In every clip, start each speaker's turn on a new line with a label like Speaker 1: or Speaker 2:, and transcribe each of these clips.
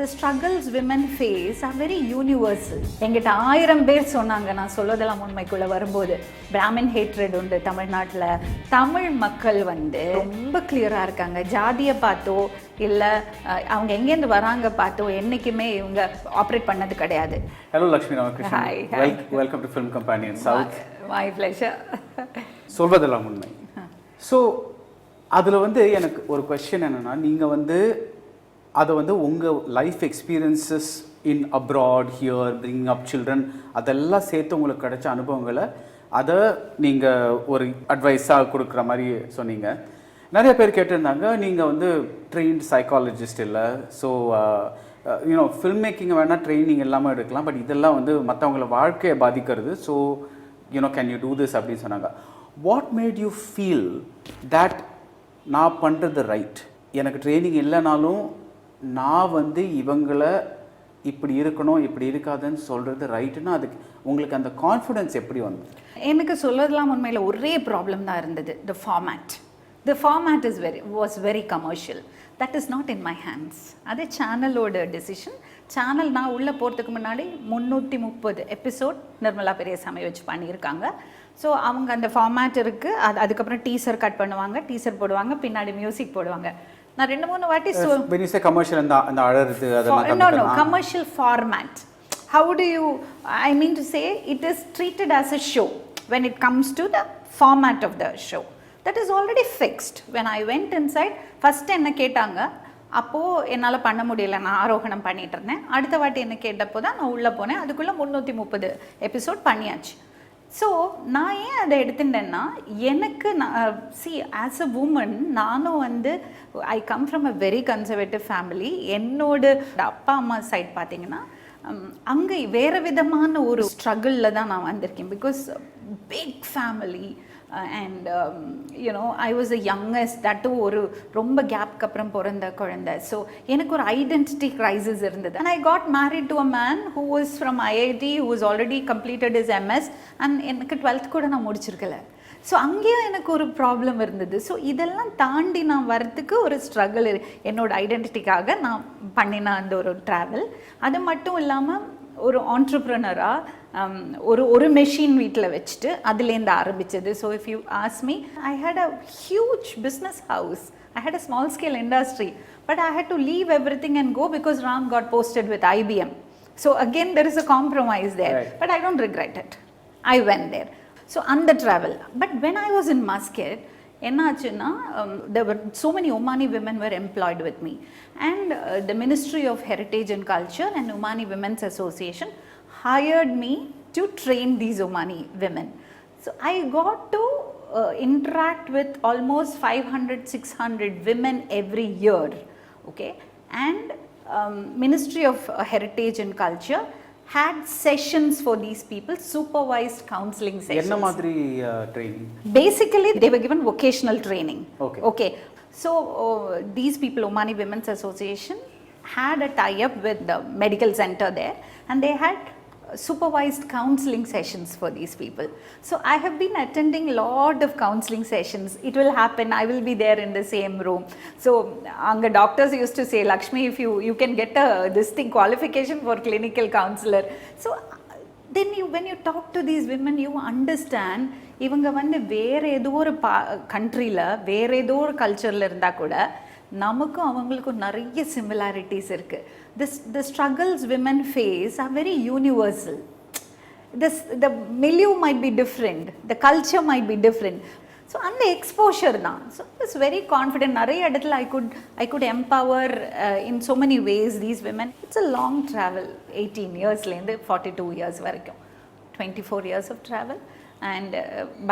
Speaker 1: The struggles women face are very universal. எங்கிட்ட 1000 பேர் சொன்னாங்க நான் சொல்லதெல்லாம் உண்மைக்குள்ள வரும்போது பிராமின் ஹேட்ரட் உண்டு தமிழ்நாட்டில். தமிழ் மக்கள் ரொம்ப கிளியராக இருக்காங்க. ஜாதியை பார்த்தோ இல்லை அவங்க எங்கேருந்து வராங்க பார்த்தோ என்றைக்குமே இவங்க ஆப்ரேட் பண்ணது கிடையாது.
Speaker 2: Hello Lakshmy Ramakrishnan. Hi. Welcome to Film Companion South.
Speaker 1: My pleasure.
Speaker 2: Solvathellam Unmai. So அதில் எனக்கு ஒரு கொஸ்டின் என்னென்னா, நீங்கள் அதை உங்கள் life experiences in abroad here bringing up children அதெல்லாம் சேர்த்து உங்களுக்கு கிடைச்ச அனுபவங்களை அதை நீங்கள் ஒரு அட்வைஸாக கொடுக்குற மாதிரி சொன்னீங்க. நிறைய பேர் கேட்டிருந்தாங்க, நீங்கள் ட்ரெயின்ட் சைக்காலஜிஸ்ட் இல்லை, ஸோ ஃபில்ம் மேக்கிங் வேணால் ட்ரைனிங் இல்லாமல் எடுக்கலாம், பட் இதெல்லாம் மற்றவங்கள வாழ்க்கையை பாதிக்கிறது, so can you do this அப்படின்னு சொன்னாங்க. What made you feel that நான் பண்ணுறது ரைட், எனக்கு ட்ரைனிங் இல்லைனாலும் நான் இவங்களை இப்படி இருக்கணும் இப்படி இருக்காதுன்னு சொல்கிறது ரைட்டுன்னா அதுக்கு உங்களுக்கு அந்த கான்ஃபிடென்ஸ் எப்படி வந்து?
Speaker 1: எனக்கு சொல்லதெல்லாம் உண்மையில் ஒரே ப்ராப்ளம் தான் இருந்தது. The format was very commercial. That is not in my hands. அது சேனலோட டெசிஷன். சேனல் நான் உள்ளே போகிறதுக்கு முன்னாடி 330 எபிசோட் நிர்மலா பெரியசாமி வச்சு பண்ணியிருக்காங்க. ஸோ அவங்க அந்த ஃபார்மேட் இருக்குது. அதுக்கப்புறம் டீசர் கட் பண்ணுவாங்க, டீசர் போடுவாங்க, பின்னாடி மியூசிக் போடுவாங்க. நான் 2-3 வாட்டி
Speaker 2: when you say commercial and அழறது அதெல்லாம்
Speaker 1: no commercial format. How do you, I mean to say it is treated as a show when it comes to the format of the show that is already fixed. When I went inside first என்ன கேட்டாங்க, அப்போது என்னால் பண்ண முடியல, நான் ஆரோகணம் பண்ணிட்டு இருந்தேன். அடுத்த வாட்டி என்ன கேட்டப்போ தான் நான் உள்ளே போனேன். அதுக்குள்ளே 330 எபிசோட் பண்ணியாச்சு. ஸோ நான் ஏன் அதை எடுத்துட்டேன்னா, எனக்கு ஆஸ் அ உமன் நானும் I come from a very conservative family. என்னோட அப்பா அம்மா சைட் பார்த்தீங்கன்னா அங்கே வேறு விதமான ஒரு ஸ்ட்ரகிளில் தான் நான் வந்திருக்கேன். Because big family and I was the youngest, தட்டும் ஒரு ரொம்ப கேப்க்கு அப்புறம் பிறந்த குழந்தை. ஸோ எனக்கு ஒரு ஐடென்டிட்டி க்ரைசிஸ் இருந்தது. And I got married to a man who was from IIT, who was already completed is MS, and எனக்கு 12th கூட நான் முடிச்சிருக்கல. ஸோ அங்கேயும் எனக்கு ஒரு ப்ராப்ளம் இருந்தது. ஸோ இதெல்லாம் தாண்டி நான் வரத்துக்கு ஒரு ஸ்ட்ரகிள் என்னோடய ஐடென்டிட்டிக்காக நான் பண்ணின அந்த ஒரு ட்ராவல். அது மட்டும் இல்லாமல் ஒரு ஆண்டர்ப்ரனராக ஒரு மெஷின் வீட்டில் வச்சுட்டு அதுலேருந்து ஆரம்பித்தது. So if you ask me, I had a huge business house, I had a small scale industry, but I had to leave everything and go because Ram got posted with IBM. So again there is a compromise there, right. But I don't regret it. I went there. So on the travel. But when I was in Muscat, enachuna there were so many Omani women were employed with me, and the Ministry of Heritage and Culture and Omani Women's Association hired me to train these Omani women. So I got to interact with almost 500-600 women every year, okay? And Ministry of Heritage and Culture had sessions for these people, supervised counseling sessions.
Speaker 2: Enna madri training?
Speaker 1: Basically they were given vocational training. Okay. So these people, Omani Women's Association, had a tie-up with the medical center there, and they had supervised counseling sessions for these people. So I have been attending lot of counseling sessions. It will happen, I will be there in the same room. So anga doctors used to say, Lakshmi, if you can get this thing qualification for clinical counselor. So then when you talk to these women, you understand ivanga வேற ஏதோ ஒரு கண்ட்ரியில் வேற ஏதோ ஒரு கல்ச்சரில் இருந்தால் கூட நமக்கும் அவங்களுக்கும் நிறைய சிமிலாரிட்டிஸ் இருக்குது. The struggles women face are very universal. The milieu might be different, the culture might be different. So and the exposure தான். So I was very confident. நிறைய இடத்துல I could empower in so many ways these women. It's a long travel, 18 yearsலேருந்து 42 years வரைக்கும், 24 years of travel. And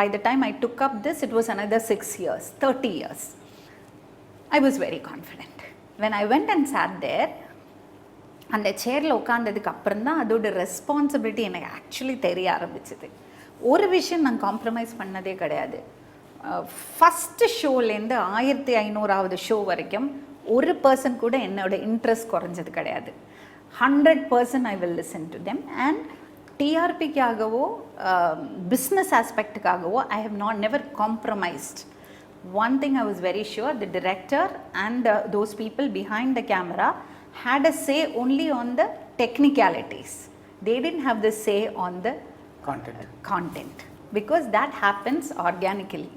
Speaker 1: by the time I took up this, it was another 6 years, 30 years. I was very confident. When I went and sat there, அந்த சேரில் உட்காந்ததுக்கு அப்புறம் தான் அதோட responsibility எனக்கு actually தெரிய ஆரம்பிச்சிது. ஒரு விஷயம் நான் காம்ப்ரமைஸ் பண்ணதே கிடையாது. ஃபஸ்ட்டு ஷோலேருந்து 1500வது ஷோ வரைக்கும் ஒரு பர்சன் கூட என்னோட இன்ட்ரெஸ்ட் குறைஞ்சது கிடையாது. 100% I will listen to them, and டிஆர்பிக்காகவோ பிஸ்னஸ் ஆஸ்பெக்டுக்காகவோ I have never compromised. One thing I was very sure, the director and those people behind the camera had a say only on the technicalities. They didn't have the say on the content because that happens organically.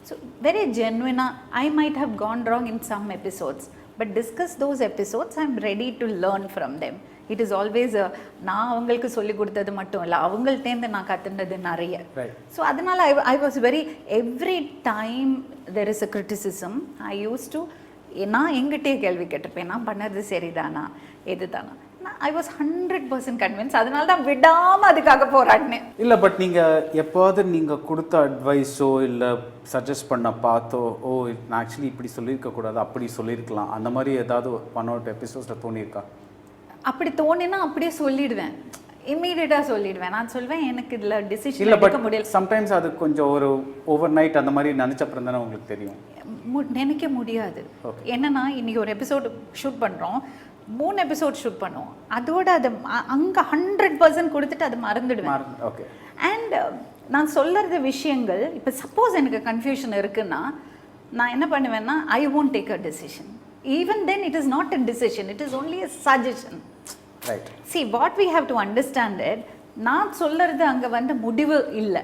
Speaker 1: So very genuine. I might have gone wrong in some episodes, but discuss those episodes. I'm ready to learn from them. It is always நான் அவங்களுக்கு சொல்லி கொடுத்தது மட்டும் இல்லை, அவங்கள்ட்டேருந்து நான் கற்றுனது நிறைய. So அதனால் I was very, every time there is a criticism, I used to, நான் எங்கிட்டே கேள்வி கேட்டிருப்பேன், நான் பண்ணது சரிதானா எதுதானா. I was 100% convinced. அதனால தான் விடாமல் அதுக்காக போராடினேன். இல்லை,
Speaker 2: பட் நீங்கள் எப்போது நீங்கள் கொடுத்த அட்வைஸோ இல்லை சஜஸ்ட் பண்ண பார்த்தோ, ஓ நான் ஆக்சுவலி இப்படி சொல்லியிருக்கக்கூடாது, அப்படி சொல்லியிருக்கலாம், அந்த மாதிரி ஏதாவது ஒன் ஆர் 2 எபிசோட்ஸில் தோணியிருக்கா?
Speaker 1: அப்படி தோணினா அப்படியே சொல்லிடுவேன், இம்மீடியட்டாக சொல்லிடுவேன். நான் சொல்வேன் எனக்கு இதில் டிசிஷன் எடுக்க முடியல.
Speaker 2: சம்டைம்ஸ் அது கொஞ்சம் ஒரு ஓவர் நைட் அந்த மாதிரி நினச்சப்பறம் தானே உங்களுக்கு தெரியும்.
Speaker 1: நினைக்க முடியாது. என்னன்னா இன்றைக்கி ஒரு எபிசோடு ஷூட் பண்ணுறோம், 3 எபிசோட் ஷூட் பண்ணுவோம், அதோட அது அங்கே 100% கொடுத்துட்டு அது மறந்துடுவேன்.
Speaker 2: ஓகே.
Speaker 1: அண்ட் நான் சொல்லுற விஷயங்கள் இப்போ சப்போஸ் எனக்கு கன்ஃபியூஷன் இருக்குன்னா நான் என்ன பண்ணுவேன்னா, ஐ won't take a decision. Even then it is not a decision, it is only a suggestion.
Speaker 2: Right.
Speaker 1: See, what we have to understand it, நான் சொல்லுறது அங்கே வந்து முடிவு இல்லை.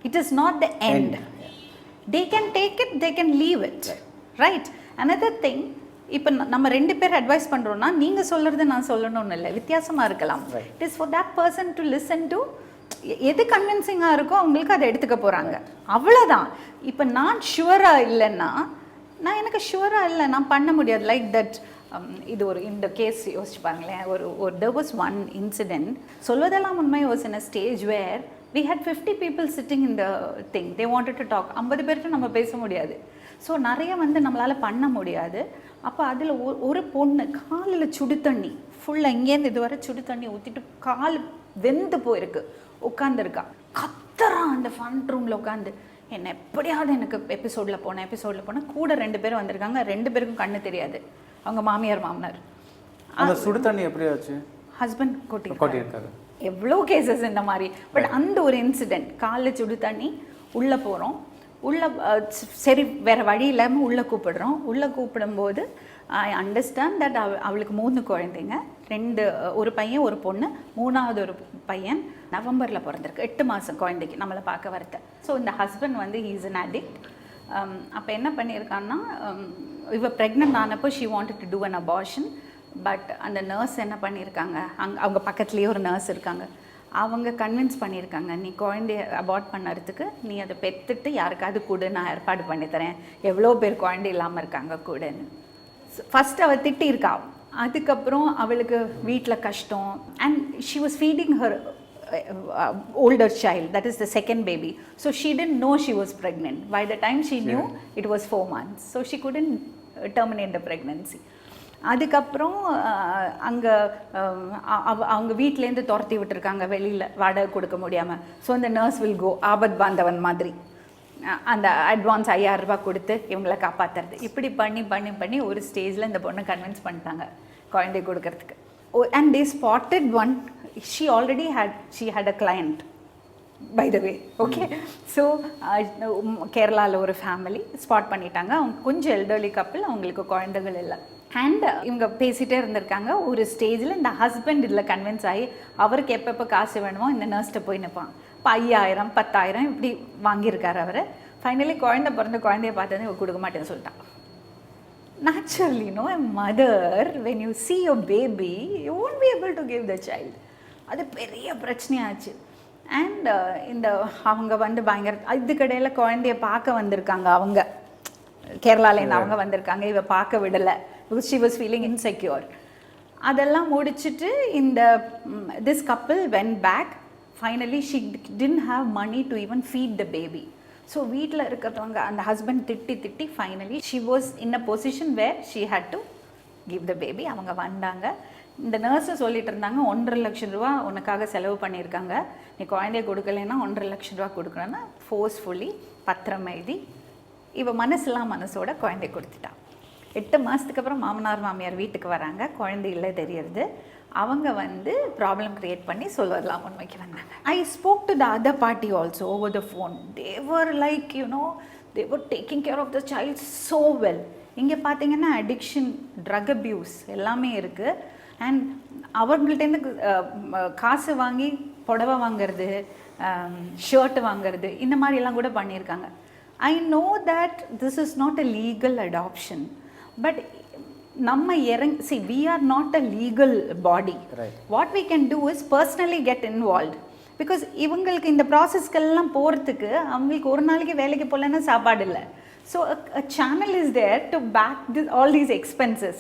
Speaker 1: It is not the end. They can take it, they can leave it. Right. Another thing, இப்போ நம்ம 2 பேர் advice பண்ணுறோன்னா நீங்கள் சொல்கிறது நான் சொல்லணும்னு இல்லை, வித்தியாசமாக இருக்கலாம். It is for that person to listen to, எது கன்வின்சிங்காக இருக்கோ அவங்களுக்கு அதை எடுத்துக்க போகிறாங்க, அவ்வளோதான். இப்போ நான் ஷுவராக இல்லைன்னா, நான் எனக்கு ஷுவராக இல்லை, நான் பண்ண முடியாது. லைக் தட், இது ஒரு இந்த கேஸ் யோசிச்சு பாருங்களேன். ஒரு there was one incident, Solvathellam Unmai was in a stage where we had 50 people sitting in the thing. They wanted to talk. 50 பேர்கிட்ட நம்ம பேச முடியாது. ஸோ நிறைய வந்து நம்மளால் பண்ண முடியாது. அப்போ அதில் ஒரு பொண்ணு காலில் சுடு தண்ணி ஃபுல்லாக இங்கேருந்து இதுவரை சுடு தண்ணி ஊற்றிட்டு கால் வெந்து போயிருக்கு, உட்காந்துருக்கா, கத்துறான் அந்த ஃப்ரண்ட் ரூமில் உட்காந்து. என்ன எப்படியாவது எனக்கு எபிசோடில் போனேன் கூட 2 பேர் வந்திருக்காங்க, 2 பேருக்கும் கண்ணு தெரியாது, அவங்க மாமியார் மாமனார்.
Speaker 2: அந்த சுடு தண்ணி எப்படி ஆச்சு?
Speaker 1: ஹஸ்பண்ட் கொட்டியிருக்காரு. எவ்வளோ கேசஸ் இந்த மாதிரி. பட் அந்த ஒரு இன்சிடெண்ட், காலில் சுடு தண்ணி, உள்ளே போகிறோம், உள்ளே சரி வேறு வழி இல்லாமல் உள்ளே கூப்பிடுறோம். உள்ளே கூப்பிடும்போது ஐ அண்டர்ஸ்டாண்ட் தட் அவளுக்கு 3 குழந்தைங்க, 2, ஒரு பையன் ஒரு பொண்ணு, 3வது ஒரு பையன் நவம்பரில் பிறந்திருக்கு, 8 மாதம் குழந்தைக்கு நம்மளை பார்க்க வரத்த. ஸோ இந்த ஹஸ்பண்ட் வந்து ஹீ இஸ் அன் அடிக்ட். அப்போ என்ன பண்ணியிருக்கான்னா, இவ ப்ரெக்னென்ட் ஆனப்போ she wanted to do an abortion. But அந்த நர்ஸ் என்ன பண்ணியிருக்காங்க, அவங்க பக்கத்துலேயே ஒரு நர்ஸ் இருக்காங்க, அவங்க கன்வின்ஸ் பண்ணியிருக்காங்க, நீ குழந்தைய அபார்ட் பண்ணுறதுக்கு நீ அதை பெற்றுட்டு யாருக்காவது கூட நான் ஏற்பாடு பண்ணித்தரேன், எவ்வளோ பேர் குழந்தை இல்லாமல் இருக்காங்க கூடன்னு. ஃபஸ்ட் அவள் திட்டியிருக்கா. அதுக்கப்புறம் அவளுக்கு வீட்டில் கஷ்டம். And she was feeding her older child, that is the second baby, so she didn't know she was pregnant. By the time she knew, it was 4 months, so she couldn't terminate the pregnancy. அதுக்கப்புறம் அங்கே அவங்க வீட்டிலேருந்து துரத்தி விட்டுருக்காங்க வெளியில், வாடகை கொடுக்க முடியாமல். ஸோ அந்த நர்ஸ் வில் கோ, ஆபத் பாந்தவன் மாதிரி அந்த அட்வான்ஸ் 5000 ரூபாய் கொடுத்து இவங்களை காப்பாற்றுறது. இப்படி பண்ணி பண்ணி பண்ணி ஒரு ஸ்டேஜில் இந்த பொண்ணை கன்வின்ஸ் பண்ணிட்டாங்க குழந்தை கொடுக்கறதுக்கு. And they spotted one, she already had a client, by the way. Okay. So கேரளாவில் ஒரு ஃபேமிலி ஸ்பாட் பண்ணிட்டாங்க. அவங்க கொஞ்சம் எல்டர்லி கப்பிள், அவங்களுக்கு குழந்தைகள் இல்லை. அண்ட் இவங்க பேசிகிட்டே இருந்திருக்காங்க. ஒரு ஸ்டேஜில் இந்த ஹஸ்பண்ட் இதில் கன்வின்ஸ் ஆகி அவருக்கு எப்பப்போ காசு வேணுமோ இந்த நர்ஸ்ட்டை போய் நிற்பான். இப்போ 5000 10,000 இப்படி வாங்கியிருக்காரு அவர். ஃபைனலி குழந்தைய பார்த்தது இவ கொடுக்க மாட்டேன்னு சொல்லிட்டான். Naturally, a mother, when you see your baby, you won't be able to give the child. அது பெரிய பிரச்சனையாச்சு. அண்ட் இந்த அவங்க வந்து பயங்கர இதுக்கடையில் குழந்தைய பார்க்க வந்திருக்காங்க, அவங்க கேரளாலேருந்து அவங்க வந்திருக்காங்க, இவ பார்க்க விடலை, because she was feeling insecure. அதெல்லாம் முடிச்சுட்டு இந்த this couple went back. Finally she didn't have money to even feed the baby. So வீட்டில் இருக்கிறவங்க அந்த ஹஸ்பண்ட் திட்டி finally she was in a position where she had to give the baby. அவங்க வந்தாங்க. இந்த நர்ஸை சொல்லிட்டு இருந்தாங்க, 1.5 லட்சம் ரூபா உனக்காக செலவு பண்ணியிருக்காங்க, நீ குழந்தைய கொடுக்கலைன்னா 1.5 லட்சம் ரூபா கொடுக்கணுன்னா ஃபோர்ஸ்ஃபுல்லி பத்திரம் எழுதி இவ மனசோட குழந்தைய கொடுத்துட்டான். 8 மாதத்துக்கு அப்புறம் மாமனார் மாமியார் வீட்டுக்கு வராங்க, குழந்தை இல்லை தெரியறது. அவங்க வந்து ப்ராப்ளம் க்ரியேட் பண்ணி Solvathellam Unmaiக்கு வந்தாங்க. I spoke to the other party also over the phone. They var like they were taking care of the child so well. இங்கே பார்த்தீங்கன்னா அடிக்ஷன், ட்ரக் அப்யூஸ் எல்லாமே இருக்குது. அண்ட் அவங்கள்ட்டேருந்து காசு வாங்கி புடவை வாங்கிறது, ஷர்ட் வாங்கிறது, இந்த மாதிரிலாம் கூட பண்ணியிருக்காங்க. I know that this is not a legal adoption, but நம்ம see, we are not a legal body.
Speaker 2: Right.
Speaker 1: What we can do is personally get involved, because இவங்களுக்கு இந்த ப்ராசஸ்க்கெல்லாம் போகிறதுக்கு அவங்களுக்கு ஒரு நாளைக்கு வேலைக்கு போகலன்னா சாப்பாடு இல்லை. So a channel is there to back all these expenses.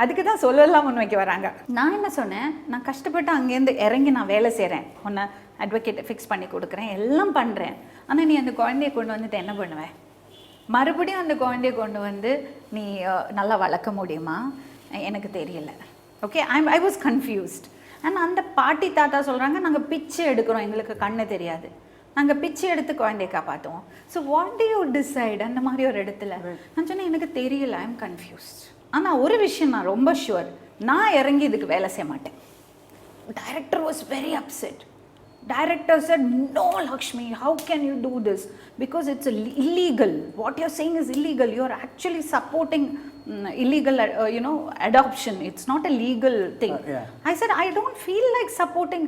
Speaker 1: அதுக்கு தான் சொல்லலாம் முன்வைக்க வராங்க. நான் என்ன சொன்னேன், நான் கஷ்டப்பட்டு அங்கேருந்து இறங்கி நான் வேலை செய்கிறேன், உன்னை அட்வொகேட்டை ஃபிக்ஸ் பண்ணி கொடுக்குறேன், எல்லாம் பண்ணுறேன். ஆனால் நீ அந்த குழந்தைய கொண்டு வந்துட்டு என்ன பண்ணுவேன்? மறுபடியும் அந்த குழந்தைய கொண்டு வந்து நீ நல்லா வளர்க்க முடியுமா? எனக்கு தெரியல. Okay, I was confused. And அந்த பாட்டி தாத்தா சொல்கிறாங்க, நாங்கள் பிச்சை எடுக்கிறோம், எங்களுக்கு கண்ணு தெரியாது, நாங்கள் பிச்சை எடுத்து குழந்தைய காப்பாற்றுவோம். So what do you decide? அந்த மாதிரி ஒரு இடத்துல நான் சொன்னேன், எனக்கு தெரியல, ஐ எம் கன்ஃபியூஸ்ட். ஆனால் ஒரு விஷயம் நான் ரொம்ப ஷுவர், நான் இறங்கி இதுக்கு வேலை செய்ய மாட்டேன். Director was very upset. Director said, no Lakshmi, how can you do this? Because it's illegal. What you're saying is illegal. You're actually supporting illegal adoption. It's not a legal thing.
Speaker 2: Yeah.
Speaker 1: I said, I don't feel like supporting,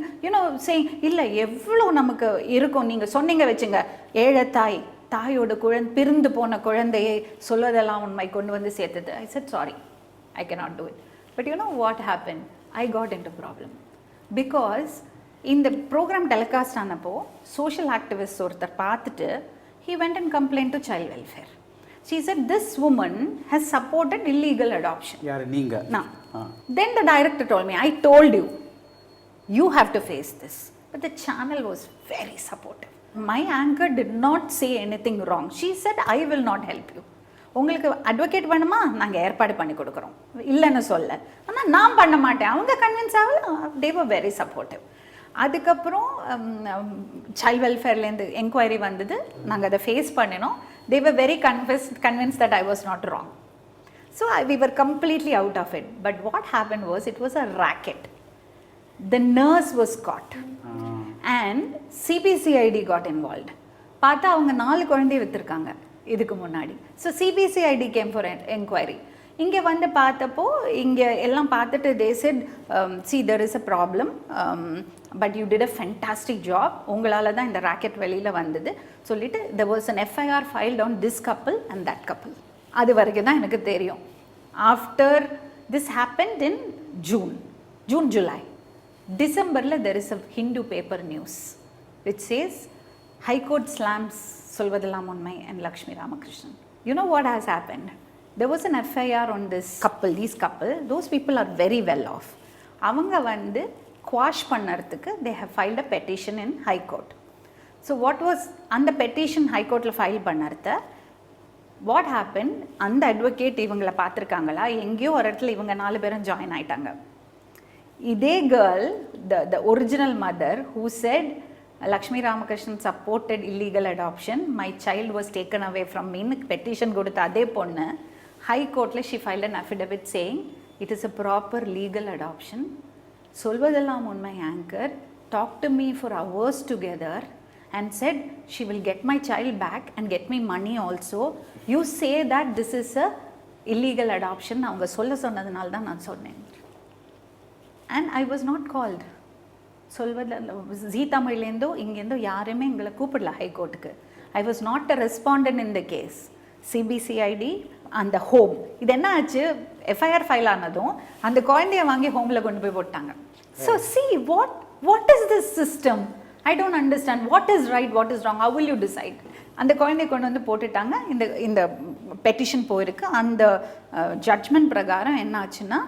Speaker 1: saying illa evlo namakku irukum neenga sonneenga vechinga ஏழை தாயோட குழந்தை பிரிந்து போன குழந்தையை சொல்வதெல்லாம் உண்மை கொண்டு வந்து சேர்த்தது. I said, sorry, I cannot do it. But you know what happened? I got into problem because இந்த ப்ரோக்ராம் டெலிகாஸ்ட் ஆனப்போ சோஷியல் ஆக்டிவிஸ்ட் ஒருத்தர் பார்த்துட்டு he went and complained to child welfare. She said this woman has supported illegal adoption.
Speaker 2: யார் நீங்க?
Speaker 1: நான். Then the director told me, I told you, you have to face this. But the channel was very supportive. My anchor did not say anything wrong. She said, I will not help you. உங்களுக்கு advocate வேணுமா, நாங்கள் ஏற்பாடு பண்ணி கொடுக்குறோம், இல்லைன்னு சொல்ல. ஆனால் நான் பண்ண மாட்டேன். அவங்க கன்வின்ஸ் ஆகல. they were very supportive. அதுக்கப்புறம் சைல்ட் வெல்ஃபேர்லேருந்து என்கொயரி வந்தது, நாங்கள் அதை ஃபேஸ் பண்ணினோம். they were very convinced that I was not wrong. So we were completely out of it. But what happened was, it was a racket. The nurse was caught and CBCID got involved. பார்த்தா அவங்க 4 குழந்தைய விற்றுருக்காங்க இதுக்கு முன்னாடி. So CBCID came for enquiry. இங்கே வந்து பார்த்தப்போ இங்கே எல்லாம் பார்த்துட்டு they said, see, there is a problem, but you did a fantastic job, உங்களால் தான் இந்த ராக்கெட் வெளியில் வந்தது சொல்லிட்டு there was an FIR filed on this couple and that couple. அது வரைக்கும் தான் எனக்கு தெரியும். After this happened in June, July. Decemberல there is a Hindu paper news which says High Court slams Solvathellam Unmai and Lakshmy Ramakrishnan. You know what has happened? There was an FIR on this couple, these couple. Those people are very well off. அவங்க வந்து quash பண்ணறதுக்கு they have filed a petition in High Court. So what was அந்த petition High Courtல file பண்ணறத, what happened? அந்த advocate இவங்களை பார்த்துருக்காங்களா, எங்கேயோ ஒரு இடத்துல இவங்க 4 பேரும் ஜாயின் ஆயிட்டாங்க. இதே girl, the original mother who said Lakshmy Ramakrishnan supported illegal adoption, my child was taken away from me, petition கொடுத்த அதே பொண்ணு High Courtல she filed an affidavit saying it is a proper legal adoption. Solvathellam Unmai anchor talked to me for hours together and said she will get my child back and get me money also. You say that this is a illegal adoption. அவங்க சொல்ல சொன்னதுனால தான் நான் சொன்னேன். And I was not called. ஜீ தமிழ்லேருந்தோ இங்கேருந்தோ யாருமே எங்களை கூப்பிடல ஹைகோர்ட்டுக்கு. I was not a respondent in the case. CBCID அந்த ஹோம், இது என்ன ஆச்சு, FIR ஃபைல் ஆனதும் அந்த குழந்தைய வாங்கி ஹோமில் கொண்டு போய் போட்டாங்க. So see what is this system? I don't understand. What is right, what is wrong? How will you decide? அந்த குழந்தைய கொண்டு வந்து போட்டுட்டாங்க. இந்த பெட்டிஷன் போயிருக்கு. அந்த ஜட்ஜ்மெண்ட் பிரகாரம் என்ன ஆச்சுன்னா,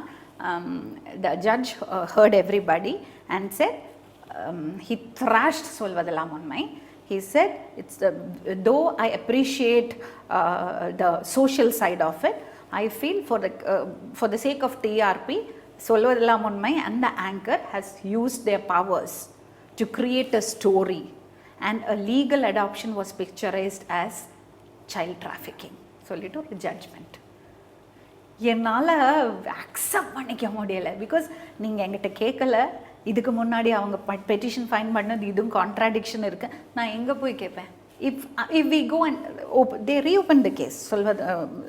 Speaker 1: the judge heard everybody and said, he thrashed Solvathellam Unmai. He said, though I appreciate the social side of it, I feel for the sake of TRP, Solvathellam Unmai and the anchor has used their powers to create a story, and a legal adoption was picturized as child trafficking. சொல்லிட்டு ஒரு judgement என்னால் accept பண்ணிக்க முடியலை. Because நீங்கள் என்கிட்ட கேட்கல, இதுக்கு முன்னாடி அவங்க பெட்டிஷன் ஃபைன் பண்ணது இதுவும் கான்ட்ராடிக்ஷன் இருக்குது, நான் எங்கே போய் கேட்பேன்? If we go and they reopened the case,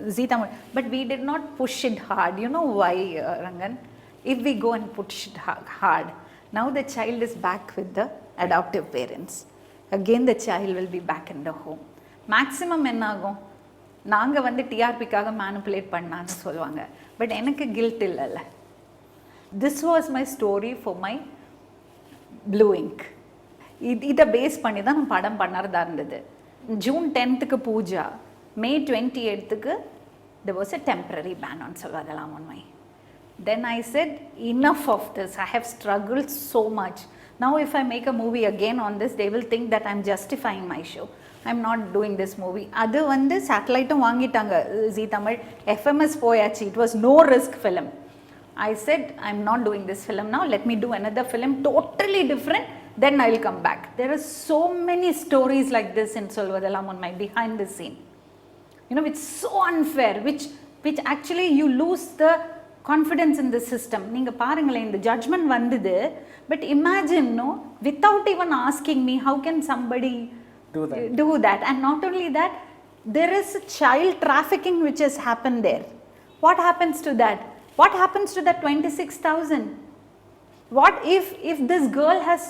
Speaker 1: Zee Tamil, but we did not push it hard. You know why, Rangan? If we go and push it hard, now the child is back with the adoptive parents. Again the child will be back in the home. Maximum என்ன ஆகும், நாங்க வந்து டிஆர்பிக்காக manipulate பண்ணான்னு சொல்லுவாங்க, but எனக்கு guilt இல்லைல்ல. This was my story for my blue ink. இதை base பண்ணி தான் நான் படம் பண்ணுறதா இருந்தது. June 10th pooja, May 28th there was a temporary ban on Solvathellam Unmai. Then I said enough of this, I have struggled so much. Now if I make a movie again on this, they will think that I'm justifying my show. I'm not doing this movie. அது வந்து சேட்டலைட்டும் வாங்கிட்டாங்க Zee Tamil, FMS போயாச்சு. It was no risk film. I said I'm not doing this film now, let me do another film totally different, then I will come back. There are so many stories like this in Solvathellam Unmai behind the scene. You know, it's so unfair, which actually you lose the confidence in the system. நீங்க பாருங்களேன், இந்த judgment வந்தது, but imagine, no, without even asking me, how can somebody do that? And not only that, there is a child trafficking which has happened there. What happens to that? What happens to that 26,000? What if this girl has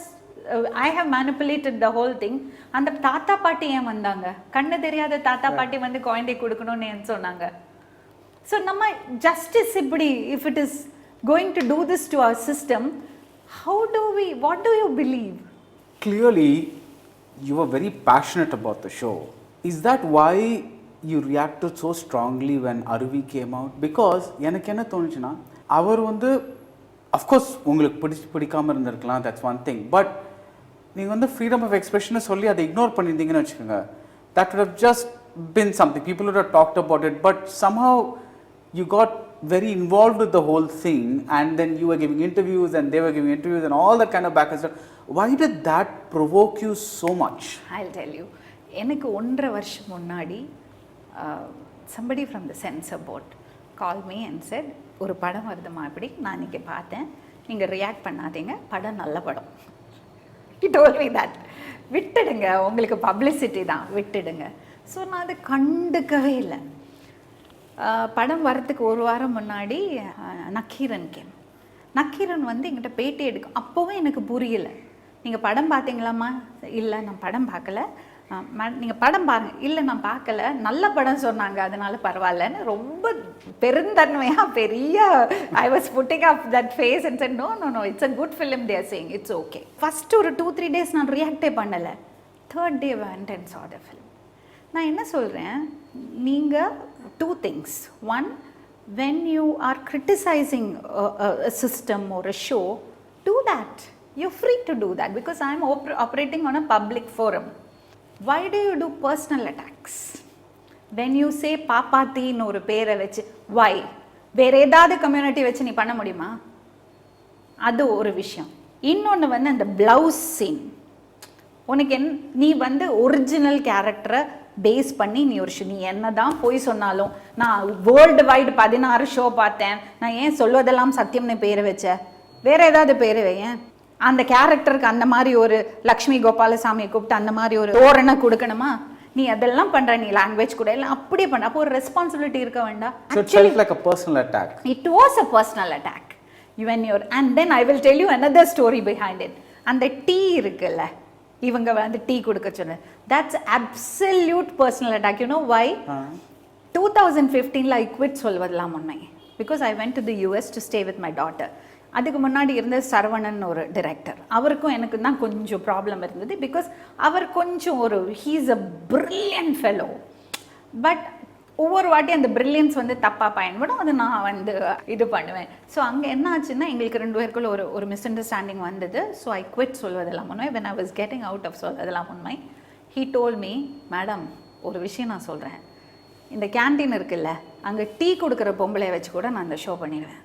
Speaker 1: I have manipulated the whole thing, and the தாத்தா பாட்டி ஏன் வந்தாங்க? கண்ணு தெரியாத தாத்தா பாட்டி வந்து குழந்தை கொடுக்கணும்னு ஏன் சொன்னாங்க? So நம்ம justice இப்படி, if it is going to do this to our system, what do you believe?
Speaker 2: Clearly you were very passionate about the show. Is that why you reacted so strongly when Aruvi came out? Because எனக்கு என்ன தோணுச்சுன்னா, அவர் வந்து of course உங்களுக்கு பிடிக்காம இருந்திருக்கலாம், that's one thing, but நீங்க வந்து freedom of expression சொல்லி அதை இக்னோர் பண்ணியிருந்தீங்கன்னு வச்சுக்கோங்க, that would have just been something, people would have talked about it, but somehow you got very involved with the whole thing, and then you were giving interviews and they were giving interviews and all that kind of back and stuff. Why did that provoke you so much?
Speaker 1: I'll tell you. எனக்கு 1.5 வருஷம் முன்னாடி somebody from the censor board called me and said, ஒரு படம் வருதுமா, இப்படி நான் இன்னைக்கு பார்த்தேன், நீங்கள் ரியாக்ட் பண்ணாதீங்க, படம் நல்ல படம். He told me that. விட்டுடுங்க, உங்களுக்கு பப்ளிசிட்டி தான், விட்டுடுங்க. ஸோ நான் அதை கண்டுக்கவே இல்லை. படம் வரத்துக்கு ஒரு வாரம் முன்னாடி நக்கீரன் நக்கீரன் வந்து எங்கிட்ட பேட்டி எடுக்கும். அப்போவும் எனக்கு புரியலை. நீங்கள் படம் பார்த்தீங்களாம்மா? இல்லை நான் படம் பார்க்கல. நீங்கள் படம் பாருங்கள். இல்லை நான் பார்க்கல, நல்ல படம் சொன்னாங்க, அதனால பரவாயில்லன்னு ரொம்ப பெருந்தன்மையாக பெரிய I was putting up that face and said, no it's a good film, they are saying it's okay. First ஒரு 2-3 days நான் ரியாக்டே பண்ணலை. 3rd day went and saw the film. நான் என்ன சொல்கிறேன், நீங்கள் 2 things. One, when you are criticizing a system or a show, do that. You're free to do that, because I'm operating on a public forum. Why do you do personal attacks? When you say பாப்பாத்தி ன்னு ஒரு பேரை வச்சு, why? வேறு ஏதாவது community வச்சு நீ பண்ண முடியுமா? அது ஒரு விஷயம். இன்னொன்று வந்து அந்த ப்ளவுஸ் சீன், உனக்கு நீ வந்து ஒரிஜினல் கேரக்டரை பேஸ் பண்ணி நீ என்ன தான் போய் சொன்னாலும், நான் வேர்ல்டு வைடு 16 ஷோ பார்த்தேன், நான் ஏன் சொல்வதெல்லாம் சத்தியம்னு பேரை வச்ச? வேற ஏதாவது பேர் வையேன். அந்த கேரக்டருக்கு அந்த மாதிரி ஒரு லக்ஷ்மி கோபாலசாமியை கூப்பிட்டு அந்த மாதிரி ஒரு தோரணை கொடுக்கணுமா? நீ அதெல்லாம் பண்ற, நீ லாங்குவேஜ் கூட இல்லை அப்படியே பண்ண, அப்போ ஒரு ரெஸ்பான்சிபிலிட்டி இருக்க வேண்டாம்.
Speaker 2: Actually, like a personal attack.
Speaker 1: It was a personal attack. And then I will tell you another story behind it. அந்த டீ இருக்குல்ல, இவங்க வந்து டீ கொடுக்க சொன்ன, that's absolute personal attack. You know why? 2015 I quit Solvathellam Unmai because I went to the US to stay with my daughter. அதுக்கு முன்னாடி இருந்த சரவணன் ஒரு டைரக்டர், அவருக்கும் எனக்கு தான் கொஞ்சம் ப்ராப்ளம் இருந்தது. பிகாஸ் அவர் கொஞ்சம் he's a brilliant fellow, but ஒவ்வொரு வாட்டி அந்த பிரில்லியன்ஸ் வந்து தப்பாக பயன்படும், அது நான் வந்து இது பண்ணுவேன். ஸோ அங்கே என்ன ஆச்சுன்னா, எங்களுக்கு 2 பேருக்குள்ள ஒரு மிஸ் அண்டர்ஸ்டாண்டிங் வந்தது. So I quit Solvathellam Unmai. when I was getting out of Solvathellam Unmai, he told me, madam ஒரு விஷயம் நான் சொல்கிறேன், இந்த கேன்டீன் இருக்குல்ல, அங்கே டீ கொடுக்குற பொம்பளை வச்சு கூட நான் அந்த ஷோ பண்ணிடுவேன்.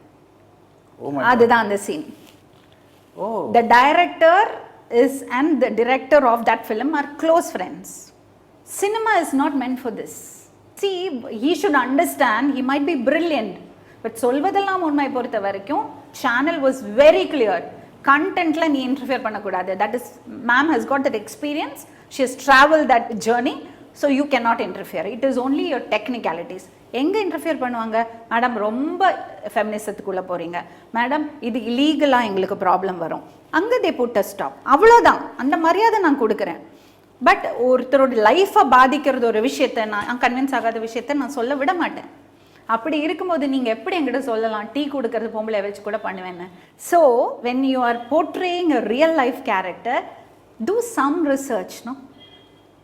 Speaker 1: அதுதான் அந்த scene. The director and the director of that film are close friends. Cinema is not meant for this. See, he should understand, he might be brilliant, but Solvathellam Unmai பொறுத்த வரைக்கும் channel was very clear. கண்டென்ட்ல நீ interfere பண்ணக்கூடாது. That is ma'am has got that experience, she has travel that journey, so you can not interfere. It is only your technicalities. எங்கே interfere பண்ணுவாங்க? Madam ரொம்ப ஃபெமினிசத்துக்குள்ளே போகிறீங்க, madam இது இல்லீகலாக எங்களுக்கு ப்ராப்ளம் வரும், அங்கே தே புட் அ ஸ்டாப். அவ்வளோதான், அந்த மரியாதை நான் கொடுக்குறேன். பட் ஒருத்தரோட லைஃப்பை பாதிக்கிறது ஒரு விஷயத்தை, நான் கன்வின்ஸ் ஆகாத விஷயத்தை நான் சொல்ல விட மாட்டேன். அப்படி இருக்கும்போது நீங்கள் எப்படி என்கிட்ட சொல்லலாம் டீ கொடுக்கறது பொம்பளை வச்சு கூட பண்ணுவேன்னு? So when you are portraying a real life character, do some research. No,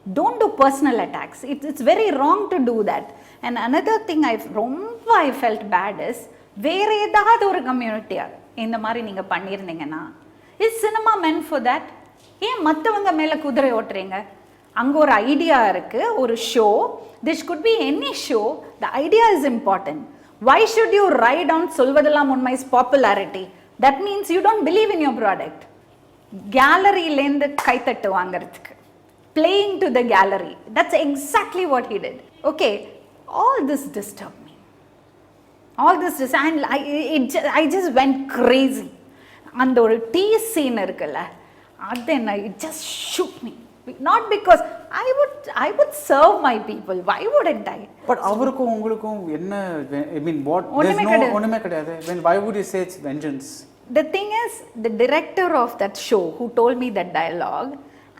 Speaker 1: don't do personal attacks. It's very wrong to do that. And another thing I felt bad is, வேற ஏதாவது ஒரு கம்யூனிட்டியா இந்த மாதிரி நீங்க பண்ணியிருந்தீங்கன்னா, is cinema meant for that? ஏன் மற்றவங்க மேல குதிரை ஓட்டுறீங்க? அங்க ஒரு ஐடியா இருக்கு, ஒரு show. This could be any show. The idea is important. Why should you ride on Solvathellam Unmai's popularity? That means you don't believe in your product. கேலரியிலேருந்து கைத்தட்டு வாங்கிறதுக்கு, playing to the gallery. That's exactly what he did. Okay, all this disturbed me. All this and I just went crazy. And ஒரு tea scene இருக்குல்ல, அது என்ன, it just shook me. Not because I would serve my people. Why wouldn't I?
Speaker 2: But அவருக்கும் உங்களுக்கும் என்ன, I mean what, there's no ஒண்ணுமே கிடையாது. When why would you say it's vengeance?
Speaker 1: The thing is, the director of that show who told me that dialogue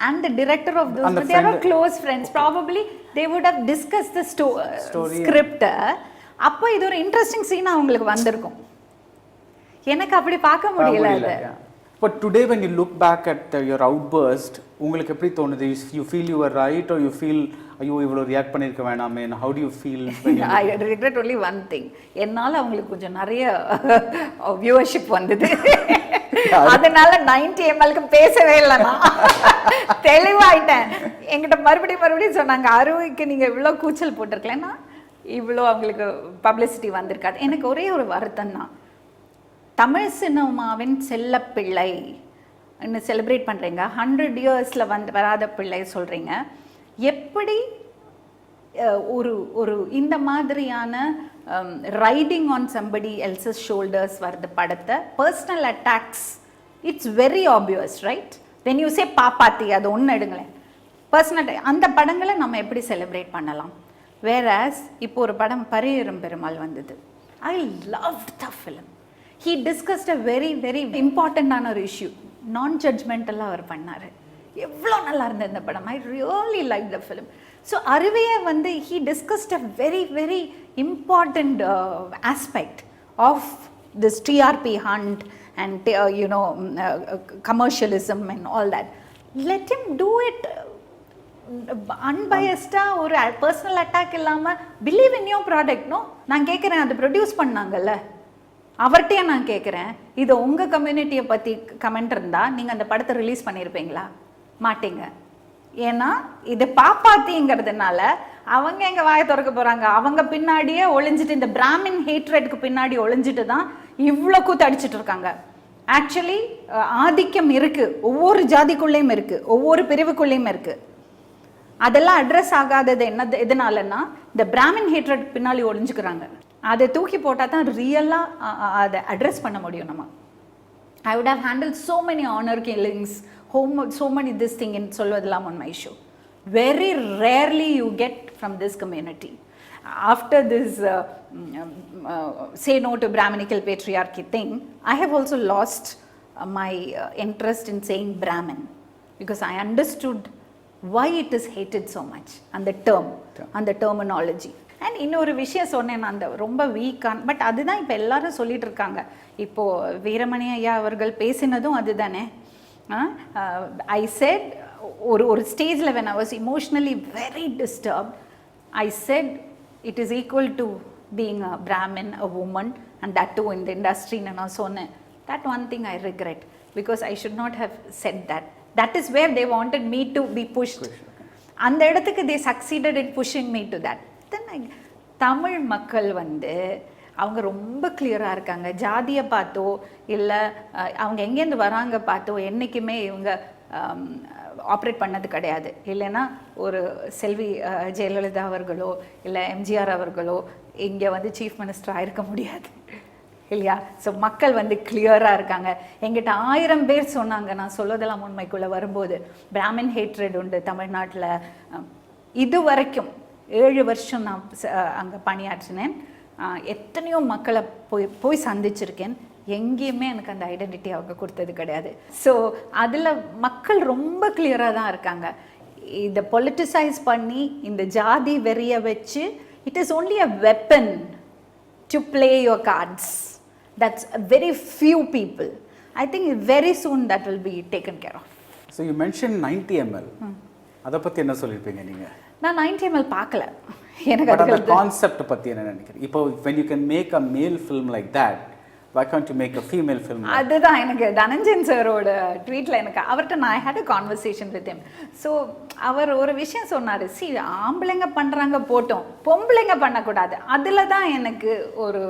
Speaker 1: and the director of those, but they were close friends. Probably they would have discussed the story script. அப்போ இது ஒரு interesting சீனா உங்களுக்கு வந்திருக்கும். எனக்கு அப்படி பார்க்க முடியல அது.
Speaker 2: But today when you look back at your outburst, உங்களுக்கு எப்படி தோணுது? You feel you were right or you feel ஐயோ இவ்வளோ ரியாக்ட் பண்ணியிருக்க வேணாமே? How do you feel?
Speaker 1: I regret only one thing. என்னால் அவங்களுக்கு கொஞ்சம் நிறைய வியூவர்ஷிப் வந்தது. அதனால 90 mlக்கு பேசவே இல்லை, நான் தெளிவாயிட்டேன். என்கிட்ட மறுபடியும் சொன்னாங்க, அருவிக்கு நீங்கள் இவ்வளோ கூச்சல் போட்டிருக்கலன்னா இவ்வளோ அவங்களுக்கு பப்ளிசிட்டி வந்திருக்காது. எனக்கு ஒரே ஒரு வருத்தம் தான், தமிழ் சினிமாவின் செல்ல பிள்ளை இன்னும் செலிப்ரேட் பண்ணுறீங்க, 100 yearsல வராத பிள்ளை சொல்கிறீங்க. எப்படி ஒரு இந்த மாதிரியான riding on somebody else's shoulders வருது படத்தை, personal attacks, it's very obvious, right? When you say பாப்பாத்தி, அது ஒன்று எடுங்களேன், பர்சனல் அந்த படங்களை நம்ம எப்படி செலிப்ரேட் பண்ணலாம்? வேறாஸ் இப்போ ஒரு படம் பரியேறும் பெருமாள் வந்தது, ஐ loved the film. He discussed a very very important ஆன ஒரு இஷ்யூ, நான் ஜட்ஜ்மெண்டலாக அவர் பண்ணார். எவ்வளோ நல்லா இருந்தது இந்த படம். I really like the film. So அருவியை வந்து he discussed a very very important aspect of this TRP hunt and commercialism and all that. Let him do it அன்பியஸ்டாக, ஒரு பர்சனல் அட்டாக் இல்லாமல். Believe in your product. No, நான் கேட்குறேன், அது produce பண்ணாங்கல்ல, அவர்கிட்டயே நான் கேட்குறேன், இது உங்கள் கம்யூனிட்டியை பற்றி கமெண்ட் இருந்தால் நீங்கள் அந்த படத்தை ரிலீஸ் பண்ணியிருப்பீங்களா? மாட்டீங்க. ஏன்னா இது பாப்பாத்திங்கிறதுனால அவங்க எங்கள் வாயை திறக்க போகிறாங்க. அவங்க பின்னாடியே ஒளிஞ்சிட்டு, இந்த பிராமின் ஹேட்ரேட்டுக்கு பின்னாடி ஒளிஞ்சிட்டு தான் இவ்வளோ கூத்து அடிச்சுட்டு இருக்காங்க. ஆக்சுவலி ஆதிக்கம் இருக்குது, ஒவ்வொரு ஜாதிக்குள்ளேயும் இருக்குது, ஒவ்வொரு பிரிவுக்குள்ளேயும் இருக்குது. அதெல்லாம் அட்ரஸ் ஆகாதது எதனாலன்னா, இந்த பிராமின் ஹேட்ரேட் பின்னாடி ஒளிஞ்சுக்கிறாங்க. அதை தூக்கி போட்டால் தான் ரியலாக அதை அட்ரஸ் பண்ண முடியும் நம்ம. I would have handled so many honor killings, so many this thing in Solvathellam on my show. Very rarely you get from this community. After this say no to Brahminical patriarchy thing, I have also lost my interest in saying Brahmin, because I understood why it is hated so much, and the term and the terminology. And இன்னொரு விஷயம் சொன்னேன், நான் அந்த ரொம்ப வீக்கான, but அதுதான் இப்போ எல்லாரும் சொல்லிட்டு இருக்காங்க. இப்போது வீரமணி ஐயா அவர்கள் பேசினதும் அதுதானே. ஐ செட் ஒரு ஸ்டேஜில் when I was emotionally very disturbed, I said it is equal to being a Brahmin, a woman, and that too in the industry. நான் சொன்னேன். That one thing I regret, because I should not have said that. That is where they wanted me to be pushed. அந்த இடத்துக்கு they succeeded in pushing me to that. Tamil மக்கள் வந்து அவங்க ரொம்ப கிளியராக இருக்காங்க. ஜாதியை பார்த்தோ இல்லை அவங்க எங்கேருந்து வராங்க பார்த்தோ என்றைக்குமே இவங்க ஆப்ரேட் பண்ணது கிடையாது. இல்லைன்னா ஒரு செல்வி ஜெயலலிதா அவர்களோ இல்லை எம்ஜிஆர் அவர்களோ இங்கே வந்து சீஃப் மினிஸ்டராக இருக்க முடியாது. இல்லையா? ஸோ மக்கள் வந்து கிளியராக இருக்காங்க. எங்கிட்ட 1000 பேர் சொன்னாங்க நான் சொல்வதெல்லாம் உண்மைக்குள்ளே வரும்போது பிராமின் ஹேட்ரட் உண்டு தமிழ்நாட்டில். இது வரைக்கும் 7 வருஷம் நான் அங்கே பணியாற்றினேன். எத்தனையோ மக்களை போய் சந்திச்சிருக்கேன். எங்கேயுமே எனக்கு அந்த ஐடென்டிட்டி அவங்க கொடுத்தது கிடையாது. ஸோ அதில் மக்கள் ரொம்ப கிளியராக தான் இருக்காங்க. இதை பொலிட்டிசைஸ் பண்ணி இந்த ஜாதி வெறியை வச்சு it is only a weapon to play your cards. That's very few people. I think very soon that will be taken care of.
Speaker 2: So you mentioned 90 ml. அதை பற்றி என்ன சொல்லியிருப்பீங்க நீங்கள்?
Speaker 1: நான் 90 ml பார்க்கல. எனக்கு
Speaker 2: அந்த கான்செப்ட் பற்றி என்ன நினைக்கிறேன்? இப்போ when you can make a male film like that, why can't you make a female film?
Speaker 1: அதுதான் எனக்கு தனஞ்சன் சாரோட ட்வீட்டில் எனக்கு அவர்கிட்ட நான் had a conversation with him. So அவர் ஒரு விஷயம் சொன்னார், சி ஆம்பளைங்க பண்ணுறாங்க போட்டோம், பொம்பளைங்க பண்ணக்கூடாது. அதில் தான் எனக்கு ஒரு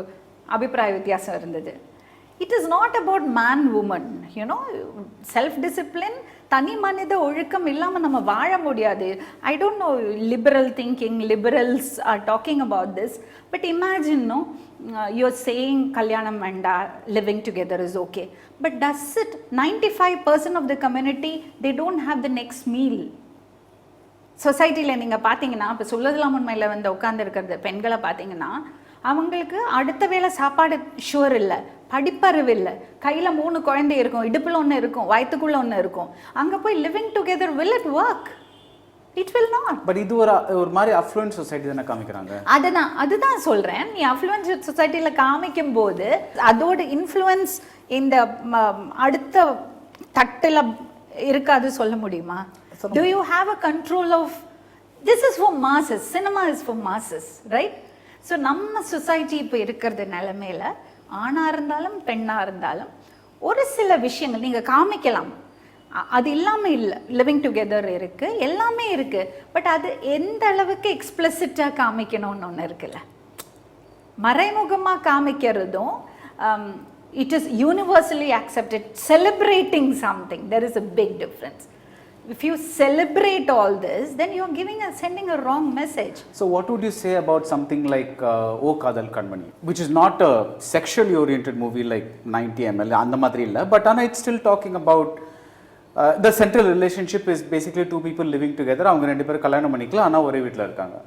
Speaker 1: அபிப்பிராய வித்தியாசம் இருந்தது. It is not about man woman, you know. Self discipline, தனி மனித ஒழுக்கம் இல்லாமல் நம்ம வாழ முடியாது. I don't know, liberal thinking, liberals are talking about this. But imagine, no, you're saying கல்யாணம் வேண்டா, living together is okay. But does it 95% of the community they don't have the next meal. சொசைட்டியில் நீங்கள் பார்த்தீங்கன்னா, இப்போ சொல்வதெல்லாம் உண்மையில் வந்து உட்காந்துருக்கிறது பெண்களை பார்த்தீங்கன்னா, அவங்களுக்கு அடுத்த வேளை சாப்பாடு ஷுவர் இல்லை, படிப்பறிவு இல்லை, கையில் 3 குழந்தை இருக்கும், இடுப்பில் ஒன்று இருக்கும், வயிற்றுக்குள்ளே ஒன்று இருக்கும். அங்கே போய் living together will it work? It will not.
Speaker 2: But இது ஒரு மாதிரி அஃப்ளூயன்ட் சொசைட்டி தானே காமிக்கிறாங்க.
Speaker 1: அதுதான் சொல்கிறேன். நீ அஃப்ளூயன்ட் சொசைட்டியில் காமிக்கும் போது அதோட இன்ஃப்ளூயன்ஸ் இந்த அடுத்த தட்டில் இருக்காது சொல்ல முடியுமா? Do you have a control of this is for masses, cinema is for masses, right? So நம்ம சொசைட்டி இப்போ இருக்கிறது நிலைமையில் ஆணாக இருந்தாலும் பெண்ணாக இருந்தாலும் ஒரு சில விஷயங்கள் நீங்கள் காமிக்கலாம். அது இல்லாமல் இல்லை, லிவிங் டுகெதர் இருக்குது, எல்லாமே இருக்குது. பட் அது எந்த அளவுக்கு எக்ஸ்பிளிசிட்டாக காமிக்கணும்னு ஒன்று இருக்குல்ல. மறைமுகமாக காமிக்கிறதும் it is universally accepted. Celebrating something, there is a big difference. If you celebrate all this, then you are sending a wrong message.
Speaker 2: So what would you say about something like O Kadal Kanmani, which is not a sexually oriented movie like 90 ml அந்த மாதிரி இல்ல, but it's still talking about the central relationship is basically two people living together. அவங்க ரெண்டு பேரும் கல்யாணம் பண்ணிக்கலாம், ஆனா ஒரே வீட்ல இருக்காங்க.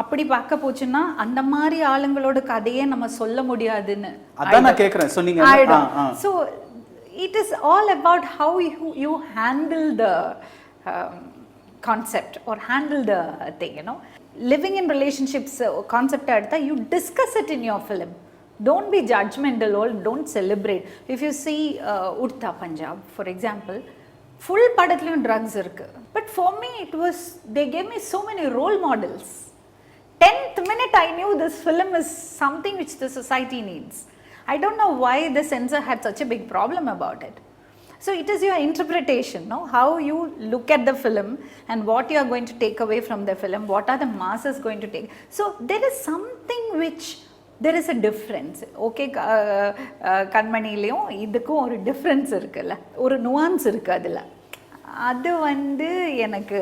Speaker 1: அப்படி பார்க்க போச்சுன்னா அந்த மாதிரி ஆளுங்களோட கதையே நம்ம சொல்ல முடியாதுன்னு
Speaker 2: அதான் நான் கேக்குறேன். So நீங்க
Speaker 1: so it is all about how you handle the concept or handle the thing, you know. Living in relationships concept adutha you discuss it in your film. Don't be judgmental or don't celebrate. If you see Udta Punjab for example, full padathliyum drugs irukku, but for me it was, they gave me so many role models. 10th minute I knew this film is something which the society needs. I don't know why the censor had such a big problem about it. So it is your interpretation, no? How you look at the film and what you are going to take away from the film, what are the masses going to take. So there is something which, there is a difference. Okay, கண்மணிலையும் இதுக்கும் ஒரு difference இருக்குல்ல, ஒரு nuance இருக்கு அதில். அது வந்து எனக்கு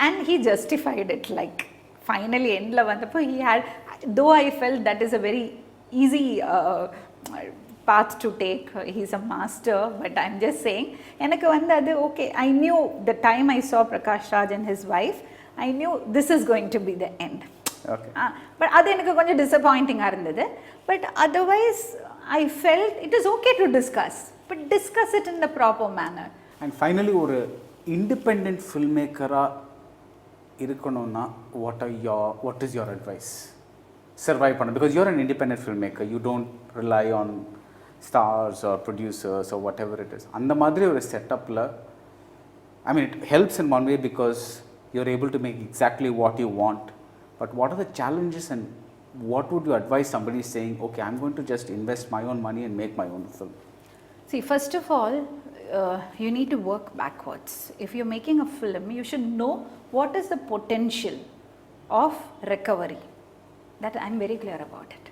Speaker 1: and he justified it, like finally எண்டில் வந்தப்போ he had, though I felt that is a very easy path to take, he's a master, but I'm just saying எனக்கு வந்து அது okay, I knew the time I saw Prakash Raj and his wife, I knew this is going to be the end.
Speaker 2: Okay.
Speaker 1: But அது எனக்கு கொஞ்சம் டிசப்பாயிண்டிங்காக இருந்தது. But otherwise I felt it is okay to discuss, but discuss it in the proper manner.
Speaker 2: And finally ஒரு independent filmmaker-ஆ இருக்கணும்னா what is your advice? Survive பண்ண, because you're an independent filmmaker, you don't rely on stars or producers or whatever it is. அந்த மாதிரி ஒரு செட்டப்ல, I mean it helps in one way because you're able to make exactly what you want, but what are the challenges and what would you advise somebody saying, okay, I'm going to just invest my own money and make my own film?
Speaker 1: See, first of all, you need to work backwards. If you're making a film, you should know what is the potential of recovery. That I'm very clear about it.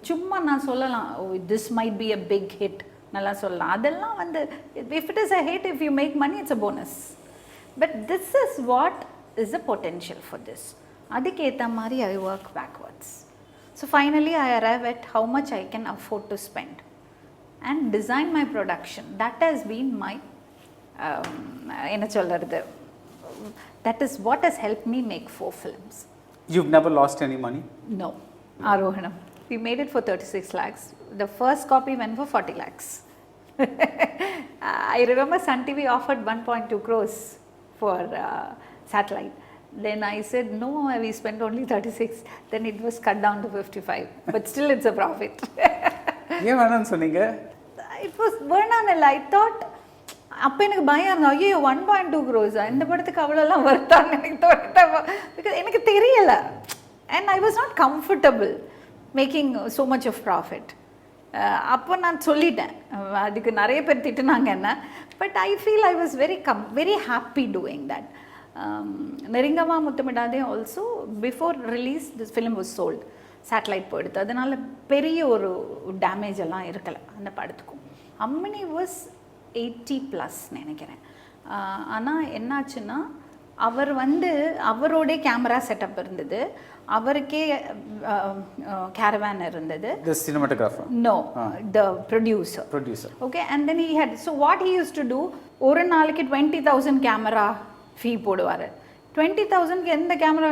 Speaker 1: சும்மா நான் சொல்லலாம், this might be a big hit, நல்லா சொல்லலாம். அதெல்லாம் வந்து, if it is a hit, if you make money, it's a bonus. But this is what is the potential for this. அதுக்கு ஏற்ற மாதிரி I work backwards. So finally I arrive at how much I can afford to spend and design my production. That has been my என்ன சொல்றது, that is what has helped me make 4 films.
Speaker 2: You've never lost any money?
Speaker 1: No. Arohanam, we made it for 36 lakhs. The first copy went for 40 lakhs. I remember Sun TV offered 1.2 crores for satellite. Then I said no, we spent only 36. Then it was cut down to 55, but still it's a profit.
Speaker 2: ஏன் வேணாம்னு சொன்னீங்க?
Speaker 1: It was வேணாம்ல. I thought அப்போ எனக்கு பயம் இருந்தது, ஐயோ 1.2 crores இந்த படத்துக்கு அவ்வளோலாம் வருதான்னு எனக்கு தோணுது. பிகாஸ் எனக்கு தெரியலை, and I was not comfortable making so much of profit. அப்போ நான் சொல்லிட்டேன், அதுக்கு நிறைய பேர் திட்டுனாங்க என்ன, but I feel I was very happy doing that. நெருங்கமா முத்தமிடாதே also before release this film was sold. Satellite போயிடுது, அதனால பெரிய ஒரு டேமேஜ் எல்லாம் இருக்கலை அந்த படத்துக்கும். அம்மணி வாஸ் 80+ நினைக்கிறேன். ஆனால் என்னாச்சுன்னா அவர் அவரோடைய கேமரா செட்டப் இருந்தது, அவருக்கே கேரவான் இருந்தது.
Speaker 2: The cinematographer?
Speaker 1: No, the producer. Okay, and then he had, so what he used to do, ஒரு நாளைக்கு 20,000 கேமரா ஃபீ போடுவார். 20,000 எந்த camera,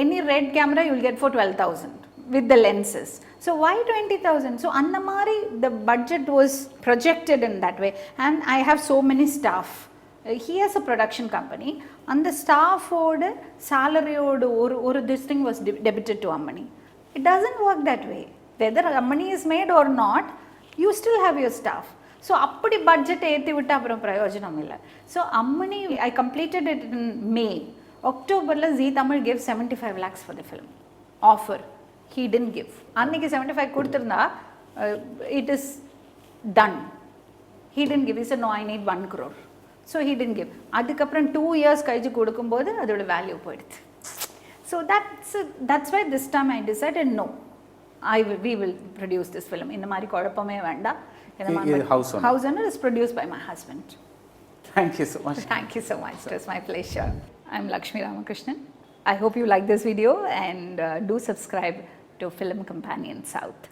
Speaker 1: any red camera you will get for 12,000 with the lenses. So why 20,000? So அந்த மாதிரி the budget was projected in that way, and I have so many staff. He has a production company. அந்த ஸ்டாஃபோட சேலரியோட ஒரு this thing was debited to Ammani. It doesn't work that way. Whether Ammani is made or not, you still have your staff. So அப்படி budget ஏற்றி விட்டு அப்புறம் பிரயோஜனம் இல்லை. So அம்மணி I completed it in May. Octoberல Zee Tamil gave 75 lakhs for the film offer. He didn't give. அன்னைக்கு 75 கொடுத்திருந்தா it is done. He didn't give. He said no, I need 1 crore. So he didn't give. அதுக்கப்புறம் 2 years கழிச்சு கொடுக்கும்போது அதோட value போயிடுது. So that's why this time I decided no, we will produce this film. இந்த மாதிரி குழப்பமே வேண்டாம். House Owner is produced by my husband.
Speaker 2: Thank you so much.
Speaker 1: Thank you so much. It was my pleasure. I'm Lakshmy Ramakrishnan. I hope you like this video and do subscribe to Film Companion South.